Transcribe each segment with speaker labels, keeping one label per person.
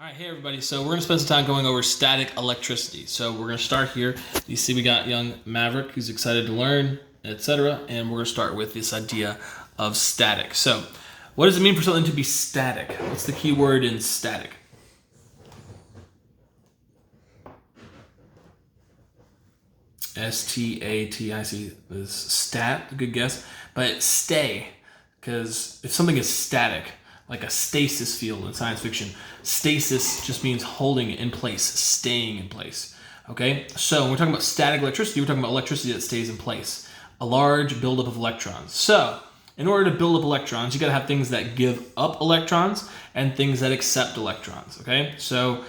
Speaker 1: All right, hey everybody. So we're going to spend some time going over static electricity. So we're going to start here. You see we got young Maverick who's excited to learn, etc. And we're going to start with this idea of static. So what does it mean for something to be static? What's the key word in static? S-T-A-T-I-C is stat, good guess. But stay, because if something is static, like a stasis field in science fiction, stasis just means holding it in place, staying in place. Okay, so when we're talking about static electricity, we're talking about electricity that stays in place, a large buildup of electrons. So in order to build up electrons, you got to have things that give up electrons and things that accept electrons. Okay, so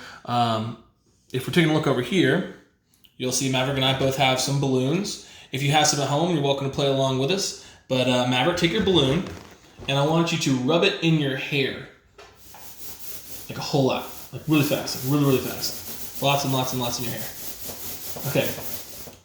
Speaker 1: if we're taking a look over here, you'll see Maverick and I both have some balloons. If you have some at home, you're welcome to play along with us. But Maverick, take your balloon, and I want you to rub it in your hair. Like a whole lot. Like really fast. Like really fast. Lots and lots and lots in your hair. Okay.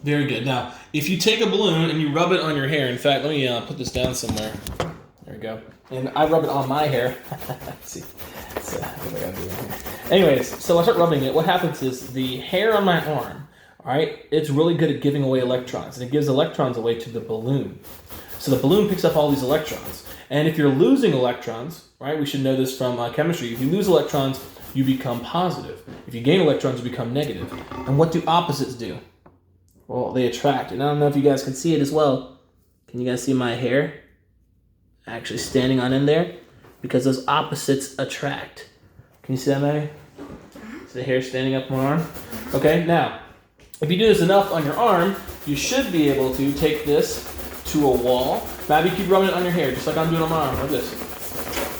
Speaker 1: Very good. Now, if you take a balloon and you rub it on your hair, in fact, let me put this down somewhere. There we go. And I rub it on my hair. Let's see. What I gotta do right here. Anyways, so I start rubbing it. What happens is the hair on my arm, all right, it's really good at giving away electrons. And it gives electrons away to the balloon. So the balloon picks up all these electrons. And if you're losing electrons, right, we should know this from chemistry. If you lose electrons, you become positive. If you gain electrons, you become negative. And what do opposites do? Well, they attract. And I don't know if you guys can see it as well. Can you guys see my hair actually standing on in there? Because those opposites attract. Can you see that, Mary? See the hair standing up my arm? Okay, now, if you do this enough on your arm, you should be able to take this to a wall. Maybe keep rubbing it on your hair, just like I'm doing on my arm, like this.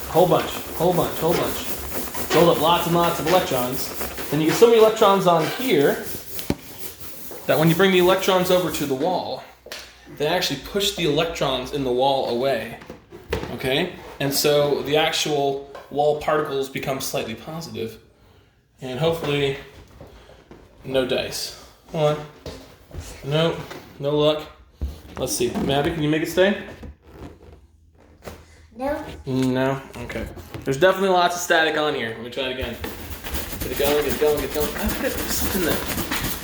Speaker 1: Whole bunch. Build up lots and lots of electrons. Then you get so many electrons on here that when you bring the electrons over to the wall, they actually push the electrons in the wall away. Okay? And so the actual wall particles become slightly positive. And hopefully, no dice. Hold on. Nope, no luck. Let's see. Maddie, can you make it stay?
Speaker 2: No.
Speaker 1: No? Okay. There's definitely lots of static on here. Let me try it again. Get it going. I forget something that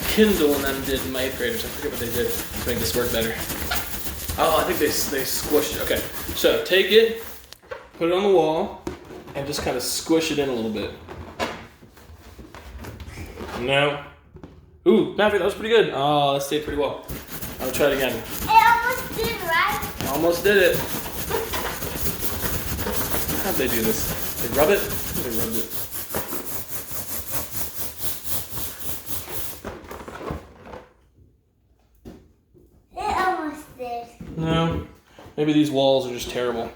Speaker 1: Kindle and them did in my 8th graders. I forget what they did to make this work better. Oh, I think they squished it. Okay. So take it, put it on the wall, and just kind of squish it in a little bit. No. Ooh, Maverick, that was pretty good. Oh, that stayed pretty well. I'll try it again.
Speaker 2: It almost did, right?
Speaker 1: Almost did it. How'd they do this? They rub it? They rubbed it.
Speaker 2: It almost did.
Speaker 1: No. Maybe these walls are just terrible.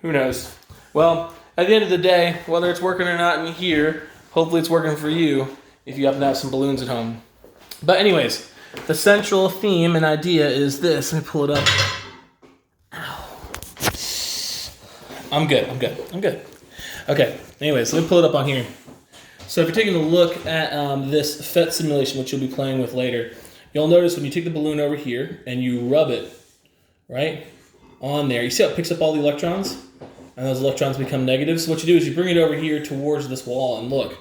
Speaker 1: Who knows? Well, at the end of the day, whether it's working or not in here, hopefully it's working for you if you happen to have some balloons at home. But anyways, the central theme and idea is this. Let me pull it up. Ow. I'm good. Okay, anyways, let me pull it up on here. So if you're taking a look at this PhET simulation, which you'll be playing with later, you'll notice when you take the balloon over here and you rub it, right, on there, you see how it picks up all the electrons? And those electrons become negative. So what you do is you bring it over here towards this wall and look.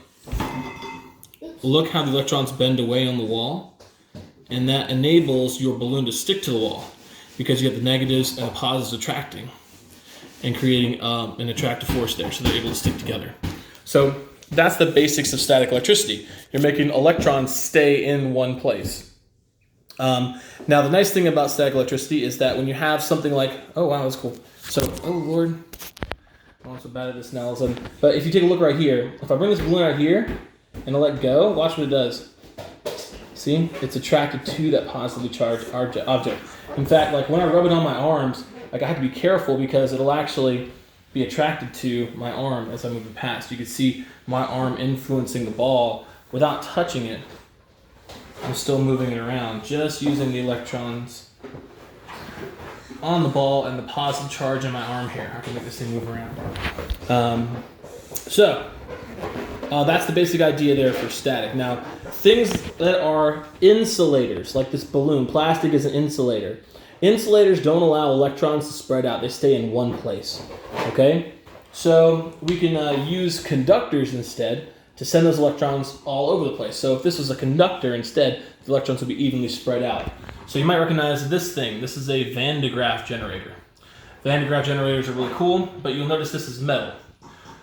Speaker 1: Look how the electrons bend away on the wall. And that enables your balloon to stick to the wall because you have the negatives and the positives attracting and creating an attractive force there, so they're able to stick together. So that's the basics of static electricity. You're making electrons stay in one place. Now the nice thing about static electricity is that when you have something like, oh wow, that's cool. So, oh Lord, I'm so bad at this now all of a sudden. But if you take a look right here, if I bring this balloon out here and I let go, watch what it does. See, it's attracted to that positively charged object. In fact, like when I rub it on my arms, like I have to be careful because it'll actually be attracted to my arm as I move it past. You can see my arm influencing the ball without touching it. I'm still moving it around, just using the electrons on the ball and the positive charge in my arm here. I can make this thing move around. That's the basic idea there for static. Now, things that are insulators, like this balloon, plastic is an insulator. Insulators don't allow electrons to spread out. They stay in one place, okay? So we can use conductors instead. to send those electrons all over the place. So if this was a conductor instead, the electrons would be evenly spread out. So you might recognize this thing. This is a Van de Graaff generator. Van de Graaff generators are really cool, but you'll notice this is metal.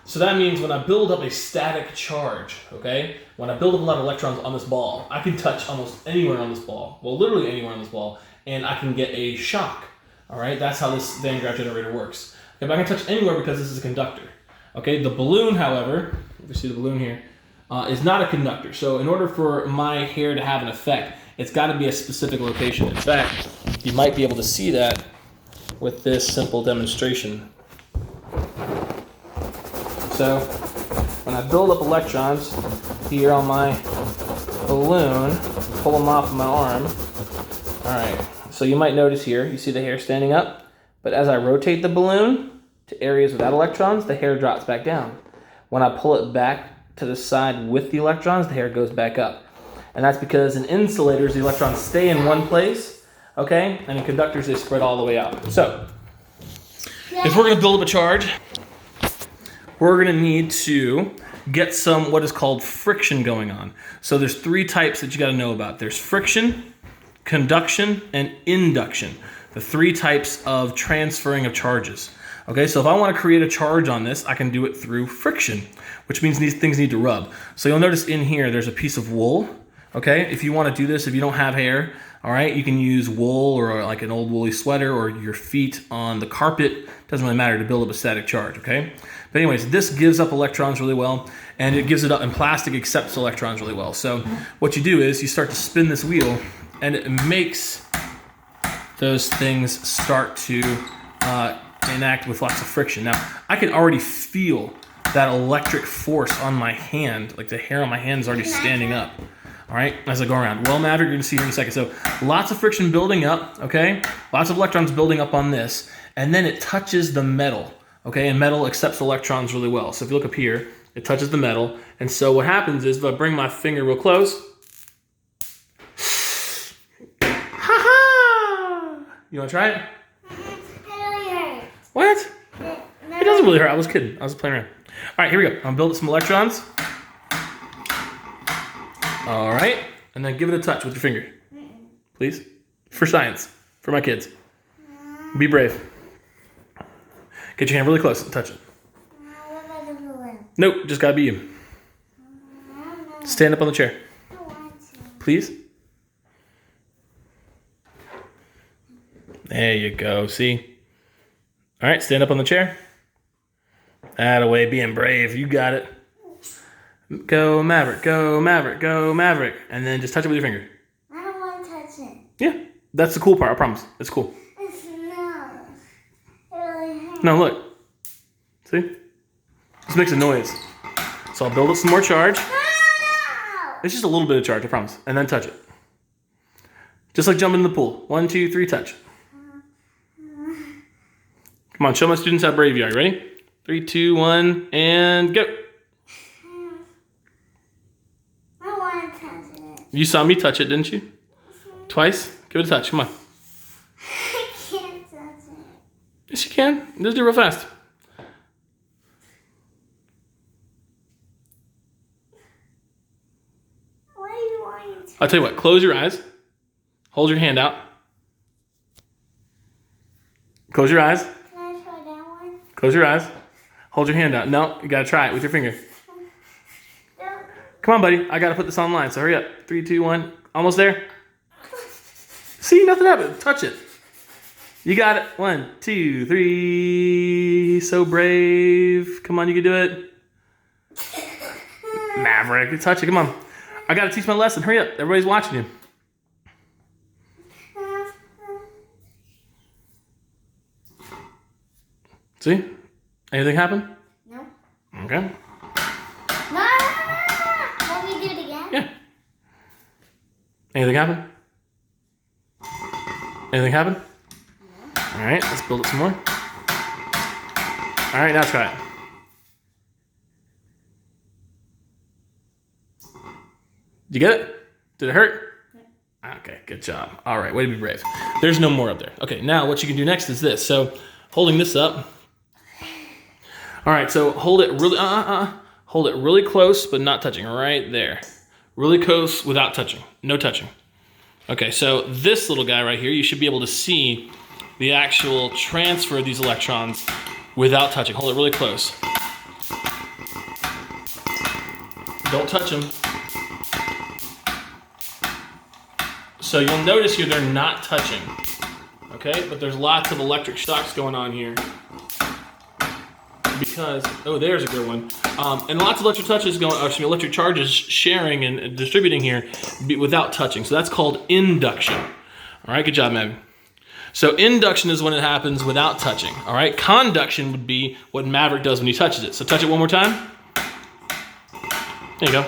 Speaker 1: So that means when I build up a static charge, okay, when I build up a lot of electrons on this ball, I can touch almost anywhere on this ball, well, literally anywhere on this ball, and I can get a shock. All right, that's how this Van de Graaff generator works. Okay, but I can touch anywhere because this is a conductor. Okay, the balloon, however, if you see the balloon here, is not a conductor. So in order for my hair to have an effect, it's got to be a specific location. In fact, you might be able to see that with this simple demonstration. So when I build up electrons here on my balloon, pull them off of my arm. All right, so you might notice here, you see the hair standing up, but as I rotate the balloon to areas without electrons, the hair drops back down. When I pull it back to the side with the electrons, the hair goes back up. And that's because in insulators, the electrons stay in one place, okay? And in conductors, they spread all the way out. So if we're gonna build up a charge, we're gonna need to get some what is called friction going on. So there's three types that you gotta know about. There's friction, conduction, and induction. The three types of transferring of charges. Okay, so if I want to create a charge on this, I can do it through friction, which means these things need to rub. So you'll notice in here, there's a piece of wool. Okay, if you want to do this, if you don't have hair, all right, you can use wool or like an old woolly sweater or your feet on the carpet. Doesn't really matter to build up a static charge, okay? But anyways, this gives up electrons really well, and it gives it up, and plastic accepts electrons really well. So what you do is you start to spin this wheel, and it makes those things start to enact with lots of friction. Now, I can already feel that electric force on my hand, like the hair on my hand is already standing up. All right, as I go around. Well, Maverick, you're gonna see here in a second. So lots of friction building up, okay? Lots of electrons building up on this, and then it touches the metal, okay? And metal accepts electrons really well. So if you look up here, it touches the metal, and so what happens is if I bring my finger real close, ha-ha! You wanna try it? What? It doesn't really hurt. I was kidding. I was playing around. All right, here we go. I'm gonna build up some electrons. All right, and then give it a touch with your finger, please. For science, for my kids. Be brave. Get your hand really close and touch it. Nope, just gotta be you. Stand up on the chair, please. There you go. See. All right, stand up on the chair. Attaway, being brave. You got it. Go Maverick, go Maverick, go Maverick. And then just touch it with your finger.
Speaker 2: I don't want to touch it.
Speaker 1: Yeah, that's the cool part, I promise. It's cool.
Speaker 2: It's no. It really hurts.
Speaker 1: No, look. See? This makes a noise. So I'll build up some more charge.
Speaker 2: No!
Speaker 1: It's just a little bit of charge, I promise. And then touch it. Just like jumping in the pool. 1, 2, 3, touch. Come on, show my students how brave you are. Ready? 3, 2, 1, and go.
Speaker 2: I want to touch it.
Speaker 1: You saw me touch it, didn't you? Twice? Give it a touch. Come on.
Speaker 2: I can't touch it.
Speaker 1: Yes, you can. Just do it real fast.
Speaker 2: What do you want to touch?
Speaker 1: I'll tell you what. Close your eyes. Hold your hand out. Close your eyes.
Speaker 2: Can I try that one?
Speaker 1: Close your eyes. Hold your hand out. No, you gotta try it with your finger.
Speaker 2: No.
Speaker 1: Come on, buddy. I gotta put this online, so hurry up. 3, 2, 1. Almost there. See, nothing happened. Touch it. You got it. 1, 2, 3. So brave. Come on, you can do it. Maverick, touch it. Come on. I gotta teach my lesson. Hurry up. Everybody's watching you. See? Anything happen?
Speaker 2: No.
Speaker 1: Okay.
Speaker 2: No. Let me do it again.
Speaker 1: Yeah. Anything happen? Anything happen? No. All right, let's build it some more. All right, now try it. Did you get it? Did it hurt? Okay, good job. All right, way to be brave. There's no more up there. Okay, now what you can do next is this. So holding this up. All right, so hold it really, Hold it really close, but not touching, right there. Really close without touching, no touching. Okay, so this little guy right here, you should be able to see the actual transfer of these electrons without touching. Hold it really close. Don't touch them. So you'll notice here they're not touching, okay? But there's lots of electric shocks going on here because, oh, there's a good one. And lots of electric charges sharing and distributing here without touching. So that's called induction. All right, good job, Megan. So induction is when it happens without touching. All right, conduction would be what Maverick does when he touches it. So touch it one more time. There you go.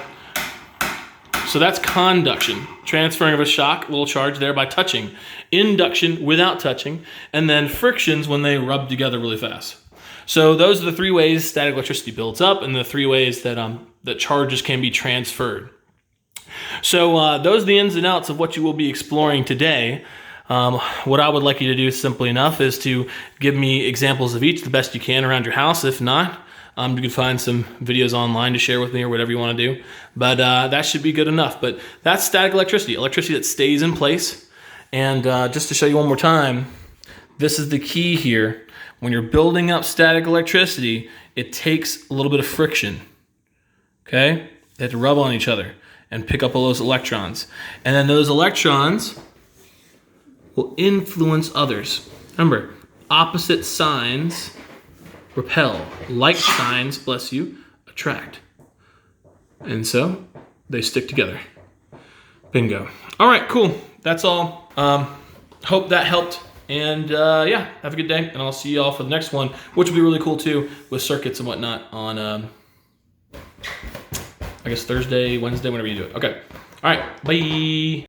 Speaker 1: So that's conduction, transferring of a shock, a little charge there by touching. Induction without touching, and then frictions when they rub together really fast. So those are the three ways static electricity builds up, and the three ways that that charges can be transferred. So those are the ins and outs of what you will be exploring today. What I would like you to do, simply enough, is to give me examples of each the best you can around your house. If not, you can find some videos online to share with me or whatever you want to do. But that should be good enough. But that's static electricity, electricity that stays in place. And just to show you one more time, this is the key here. When you're building up static electricity, it takes a little bit of friction. Okay? They have to rub on each other and pick up all those electrons. And then those electrons will influence others. Remember, opposite signs repel. Like signs, bless you, attract. And so they stick together. Bingo. All right, cool. That's all. Hope that helped. And yeah, have a good day. And I'll see you all for the next one, which will be really cool too, with circuits and whatnot on, I guess, Thursday, Wednesday, whenever you do it. Okay. All right. Bye.